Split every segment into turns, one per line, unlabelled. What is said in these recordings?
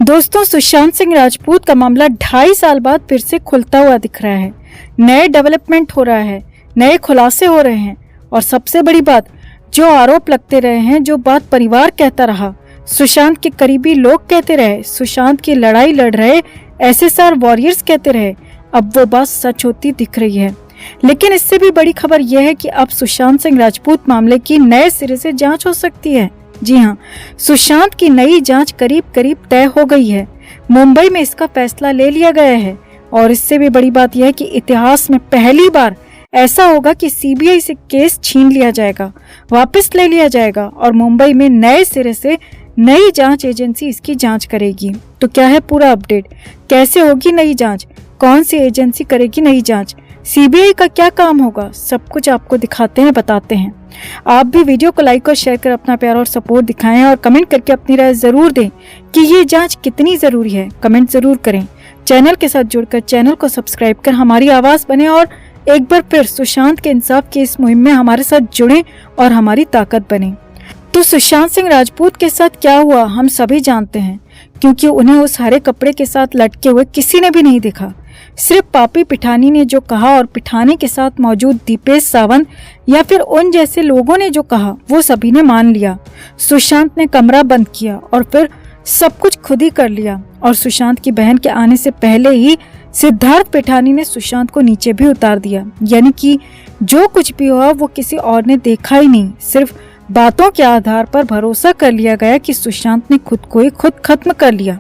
दोस्तों, सुशांत सिंह राजपूत का मामला 2.5 साल बाद फिर से खुलता हुआ दिख रहा है। नए डेवलपमेंट हो रहा है, नए खुलासे हो रहे हैं और सबसे बड़ी बात, जो आरोप लगते रहे हैं, जो बात परिवार कहता रहा, सुशांत के करीबी लोग कहते रहे, सुशांत की लड़ाई लड़ रहे एसएसआर वॉरियर्स कहते रहे, अब वो बात सच होती दिख रही है। लेकिन इससे भी बड़ी खबर यह है कि अब सुशांत सिंह राजपूत मामले की नए सिरे से जांच हो सकती है। जी हाँ, सुशांत की नई जांच करीब करीब तय हो गई है। मुंबई में इसका फैसला ले लिया गया है और इससे भी बड़ी बात यह है कि इतिहास में पहली बार ऐसा होगा कि सीबीआई से केस छीन लिया जाएगा, वापस ले लिया जाएगा और मुंबई में नए सिरे से नई जांच एजेंसी इसकी जांच करेगी। तो क्या है पूरा अपडेट, कैसे होगी नई जांच, कौन सी एजेंसी करेगी नई जांच, सीबीआई का क्या काम होगा, सब कुछ आपको दिखाते हैं, बताते हैं। आप भी वीडियो को लाइक और शेयर कर अपना प्यार और सपोर्ट दिखाएं और कमेंट करके अपनी राय जरूर दें कि ये जांच कितनी जरूरी है। कमेंट जरूर करें। चैनल के साथ जुड़कर चैनल को सब्सक्राइब कर हमारी आवाज बने और एक बार फिर सुशांत के इंसाफ की इस मुहिम में हमारे साथ जुड़ें और हमारी ताकत बने। तो सुशांत सिंह राजपूत के साथ क्या हुआ हम सभी जानते हैं, क्योंकि उन्हें उस हरे कपड़े के साथ लटके हुए किसी ने भी नहीं देखा। सिर्फ पापी पिठानी ने जो कहा और पिठानी के साथ मौजूद दीपेश सावंत या फिर उन जैसे लोगों ने जो कहा वो सभी ने मान लिया। सुशांत ने कमरा बंद किया और फिर सब कुछ खुद ही कर लिया और सुशांत की बहन के आने से पहले ही सिद्धार्थ पिठानी ने सुशांत को नीचे भी उतार दिया। यानी कि जो कुछ भी हुआ वो किसी और ने देखा ही नहीं, सिर्फ बातों के आधार पर भरोसा कर लिया गया कि सुशांत ने खुद को ही खुद खत्म कर लिया।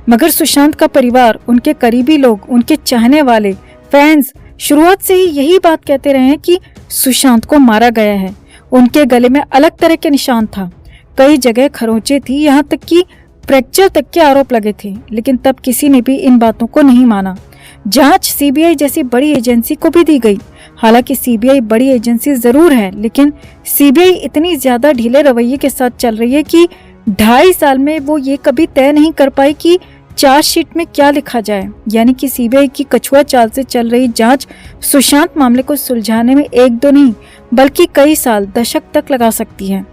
मगर सुशांत का परिवार, उनके करीबी लोग, उनके चाहने वाले फैंस शुरुआत से ही यही बात कहते रहे हैं कि सुशांत को मारा गया है। उनके गले में अलग तरह के निशान था, कई जगह खरोंचे थी, यहाँ तक कि फ्रैक्चर तक के आरोप लगे थे। लेकिन तब किसी ने भी इन बातों को नहीं माना। जांच सीबीआई जैसी बड़ी एजेंसी को भी दी गई। हालांकि सीबीआई बड़ी एजेंसी जरूर है, लेकिन सीबीआई इतनी ज्यादा ढीले रवैये के साथ चल रही है कि 2.5 साल में वो ये कभी तय नहीं कर पाई कि चार्जशीट में क्या लिखा जाए। यानी कि सीबीआई की कछुआ चाल से चल रही जांच सुशांत मामले को सुलझाने में 1-2 नहीं बल्कि कई साल, दशक तक लगा सकती है।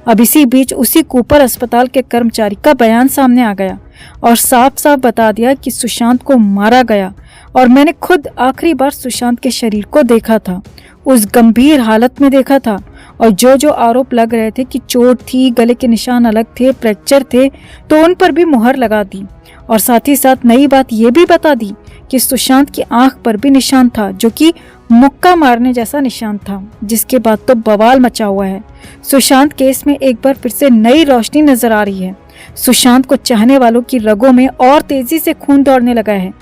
अब इसी बीच उसी कूपर अस्पताल के कर्मचारी का बयान सामने आ गया और साफ साफ बता दिया कि सुशांत को मारा गया और मैंने खुद आखिरी बार सुशांत के शरीर को देखा था, उस गंभीर हालत में देखा था। और जो आरोप लग रहे थे कि चोट थी, गले के निशान अलग थे, फ्रैक्चर थे, तो उन पर भी मुहर लगा दी। और साथ ही साथ नई बात ये भी बता दी कि सुशांत की आंख पर भी निशान था, जो कि मुक्का मारने जैसा निशान था, जिसके बाद तो बवाल मचा हुआ है। सुशांत केस में एक बार फिर से नई रोशनी नजर आ रही है। सुशांत को चाहने वालों की रगों में और तेजी से खून दौड़ने लगा है,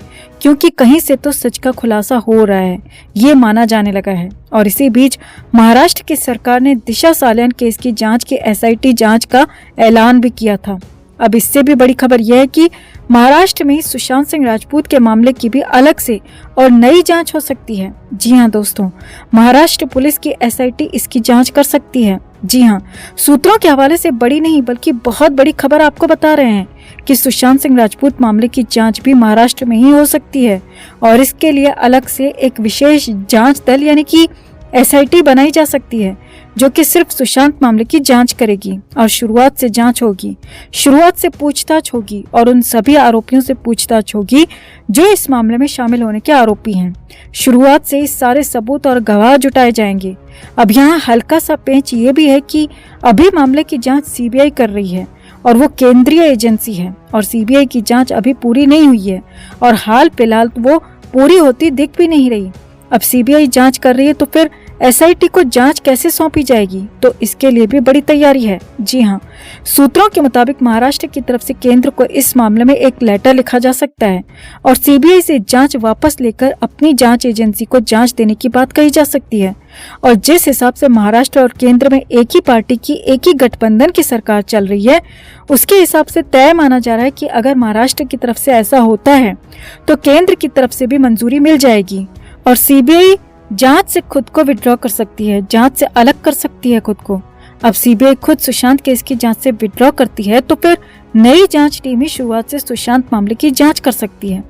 क्योंकि कहीं से तो सच का खुलासा हो रहा है, ये माना जाने लगा है। और इसी बीच महाराष्ट्र की सरकार ने दिशा सालियान केस की जांच की एसआईटी जांच का ऐलान भी किया था। अब इससे भी बड़ी खबर यह है कि महाराष्ट्र में सुशांत सिंह राजपूत के मामले की भी अलग से और नई जांच हो सकती है। जी हाँ दोस्तों, महाराष्ट्र पुलिस की एसआईटी इसकी जांच कर सकती है। जी हाँ, सूत्रों के हवाले से बड़ी नहीं बल्कि बहुत बड़ी खबर आपको बता रहे हैं कि सुशांत सिंह राजपूत मामले की जांच भी महाराष्ट्र में ही हो सकती है और इसके लिए अलग से एक विशेष जांच दल यानी कि एसआईटी बनाई जा सकती है, जो कि सिर्फ सुशांत मामले की जांच करेगी और शुरुआत से जांच होगी, शुरुआत से पूछताछ होगी और उन सभी आरोपियों से पूछताछ होगी जो इस मामले में शामिल होने के आरोपी हैं। शुरुआत से ही सारे सबूत और गवाह जुटाए जाएंगे। अब यहाँ हल्का सा पेंच ये भी है कि अभी मामले की जांच सीबीआई कर रही है और वो केंद्रीय एजेंसी है और सीबीआई की जांच अभी पूरी नहीं हुई है और हाल फिलहाल वो पूरी होती दिख भी नहीं रही। अब सीबीआई जांच कर रही है तो फिर एसआईटी को जांच कैसे सौंपी जाएगी, तो इसके लिए भी बड़ी तैयारी है। जी हाँ, सूत्रों के मुताबिक महाराष्ट्र की तरफ से केंद्र को इस मामले में एक लेटर लिखा जा सकता है और सीबीआई से जांच वापस लेकर अपनी जांच एजेंसी को जांच देने की बात कही जा सकती है। और जिस हिसाब से महाराष्ट्र और केंद्र में एक ही पार्टी की, एक ही गठबंधन की सरकार चल रही है, उसके हिसाब से तय माना जा रहा है कि अगर महाराष्ट्र की तरफ से ऐसा होता है तो केंद्र की तरफ से भी मंजूरी मिल जाएगी और सीबीआई जांच से खुद को विड्रॉ कर सकती है, जांच से अलग कर सकती है खुद को। अब सीबीआई खुद सुशांत केस की जांच से विड्रॉ करती है तो फिर नई जांच टीम ही शुरुआत से सुशांत मामले की जांच कर सकती है।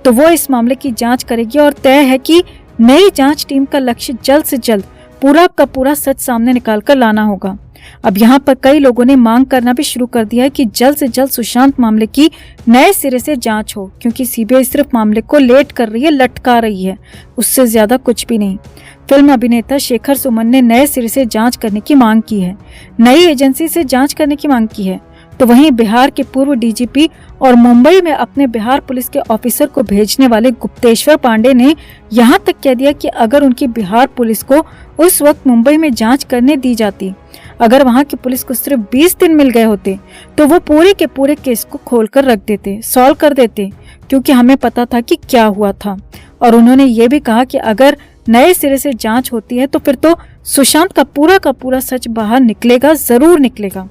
तो वो इस मामले की जांच करेगी और तय है कि नई जांच टीम का लक्ष्य जल्द से जल्द पूरा का पूरा सच सामने निकाल कर लाना होगा। अब यहाँ पर कई लोगों ने मांग करना भी शुरू कर दिया है कि जल्द से जल्द सुशांत मामले की नए सिरे से जांच हो, क्योंकि सीबीआई सिर्फ मामले को लेट कर रही है, लटका रही है, उससे ज्यादा कुछ भी नहीं। फिल्म अभिनेता शेखर सुमन ने नए सिरे से जांच करने की मांग की है, नई एजेंसी से जांच करने की मांग की है। तो वहीं बिहार के पूर्व डीजीपी और मुंबई में अपने बिहार पुलिस के ऑफिसर को भेजने वाले गुप्तेश्वर पांडे ने यहाँ तक कह दिया कि अगर उनकी बिहार पुलिस को उस वक्त मुंबई में जांच करने दी जाती, अगर वहाँ की पुलिस को सिर्फ 20 दिन मिल गए होते, तो वो पूरे के पूरे केस को खोलकर रख देते, सॉल्व कर देते, क्योंकि हमें पता था कि क्या हुआ था। और उन्होंने ये भी कहा कि अगर नए सिरे से जांच होती है तो फिर तो सुशांत का पूरा सच बाहर निकलेगा, जरूर निकलेगा।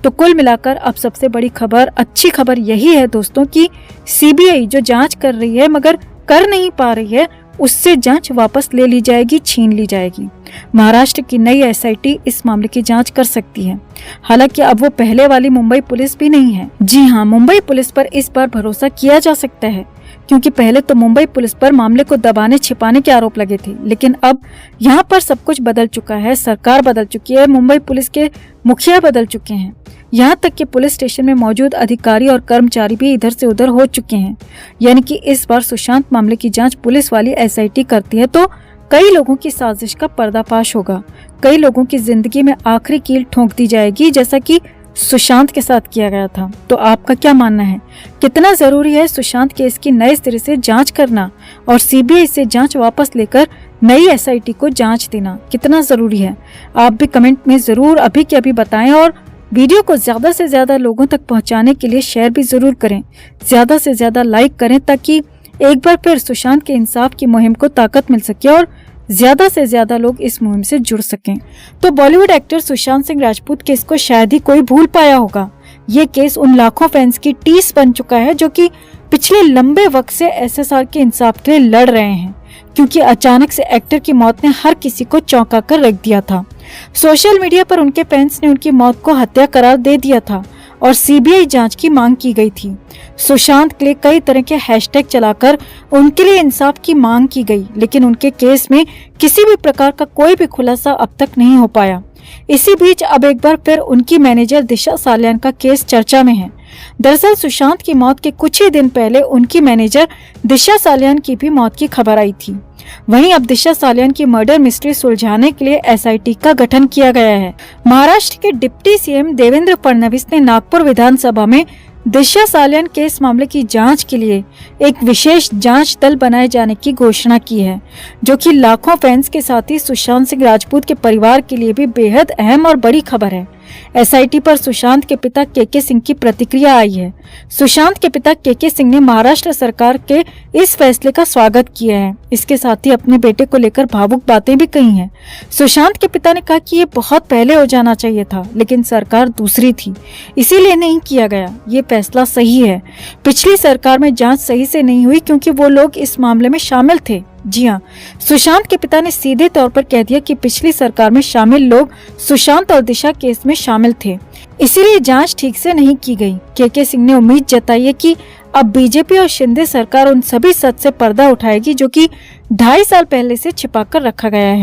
तो कुल मिलाकर अब सबसे बड़ी खबर, अच्छी खबर यही है दोस्तों कि सीबीआई जो जांच कर रही है मगर कर नहीं पा रही है, उससे जांच वापस ले ली जाएगी, छीन ली जाएगी। महाराष्ट्र की नई एसआईटी इस मामले की जांच कर सकती है। हालांकि अब वो पहले वाली मुंबई पुलिस भी नहीं है। जी हाँ, मुंबई पुलिस पर इस बार भरोसा किया जा सकता है, क्योंकि पहले तो मुंबई पुलिस पर मामले को दबाने छिपाने के आरोप लगे थे, लेकिन अब यहाँ पर सब कुछ बदल चुका है। सरकार बदल चुकी है, मुंबई पुलिस के मुखिया बदल चुके हैं, यहाँ तक कि पुलिस स्टेशन में मौजूद अधिकारी और कर्मचारी भी इधर से उधर हो चुके हैं। यानी कि इस बार सुशांत मामले की जांच पुलिस वाली एसआईटी करती है तो कई लोगों की साजिश का पर्दाफाश होगा, कई लोगों की जिंदगी में आखिरी कील ठोक दी जाएगी, जैसा कि सुशांत के साथ किया गया था। तो आपका क्या मानना है, कितना जरूरी है सुशांत केस की नए सिरे से जांच करना और सीबीआई से जांच वापस लेकर नई एसआईटी को जांच देना, कितना जरूरी है? आप भी कमेंट में जरूर अभी के अभी बताएं और वीडियो को ज्यादा से ज्यादा लोगों तक पहुंचाने के लिए शेयर भी जरूर करें, ज्यादा से ज्यादा लाइक करें, ताकि एक बार फिर सुशांत के इंसाफ की मुहिम को ताकत मिल सके और ज्यादा से ज्यादा लोग इस मुहिम से जुड़ सकें। तो बॉलीवुड एक्टर सुशांत सिंह राजपूत केस को शायद ही कोई भूल पाया होगा। ये केस उन लाखों फैंस की टीस बन चुका है जो कि पिछले लंबे वक्त से एसएसआर के इंसाफ के लिए लड़ रहे हैं, क्योंकि अचानक से एक्टर की मौत ने हर किसी को चौंका कर रख दिया था। सोशल मीडिया पर उनके फैंस ने उनकी मौत को हत्या करार दे दिया था और सीबीआई जांच की मांग की गई थी। सुशांत के लिए कई तरह के हैशटैग चलाकर उनके लिए इंसाफ की मांग की गई, लेकिन उनके केस में किसी भी प्रकार का कोई भी खुलासा अब तक नहीं हो पाया। इसी बीच अब एक बार फिर उनकी मैनेजर दिशा सालियान का केस चर्चा में है। दरअसल सुशांत की मौत के कुछ ही दिन पहले उनकी मैनेजर दिशा सालियान की भी मौत की खबर आई थी। वहीं अब दिशा सालियान की मर्डर मिस्ट्री सुलझाने के लिए एसआईटी का गठन किया गया है। महाराष्ट्र के डिप्टी सीएम देवेंद्र फडणवीस ने नागपुर विधानसभा में दिशा सालियान केस मामले की जांच के लिए एक विशेष जांच दल बनाए जाने की घोषणा की है, जो कि लाखों फैंस के साथ ही सुशांत सिंह राजपूत के परिवार के लिए भी बेहद अहम और बड़ी खबर है। एसआईटी पर सुशांत के पिता केके सिंह की प्रतिक्रिया आई है। सुशांत के पिता केके सिंह ने महाराष्ट्र सरकार के इस फैसले का स्वागत किया है। इसके साथ ही अपने बेटे को लेकर भावुक बातें भी कही हैं। सुशांत के पिता ने कहा कि ये बहुत पहले हो जाना चाहिए था, लेकिन सरकार दूसरी थी, इसीलिए नहीं किया गया। ये फैसला सही है। पिछली सरकार में जांच सही से नहीं हुई क्योंकि वो लोग इस मामले में शामिल थे। जी हाँ, सुशांत के पिता ने सीधे तौर पर कह दिया कि पिछली सरकार में शामिल लोग सुशांत और दिशा केस में शामिल थे, इसीलिए जांच ठीक से नहीं की गई। केके सिंह ने उम्मीद जताई है कि अब बीजेपी और शिंदे सरकार उन सभी सच से पर्दा उठाएगी जो कि 2.5 साल पहले से छिपाकर रखा गया है।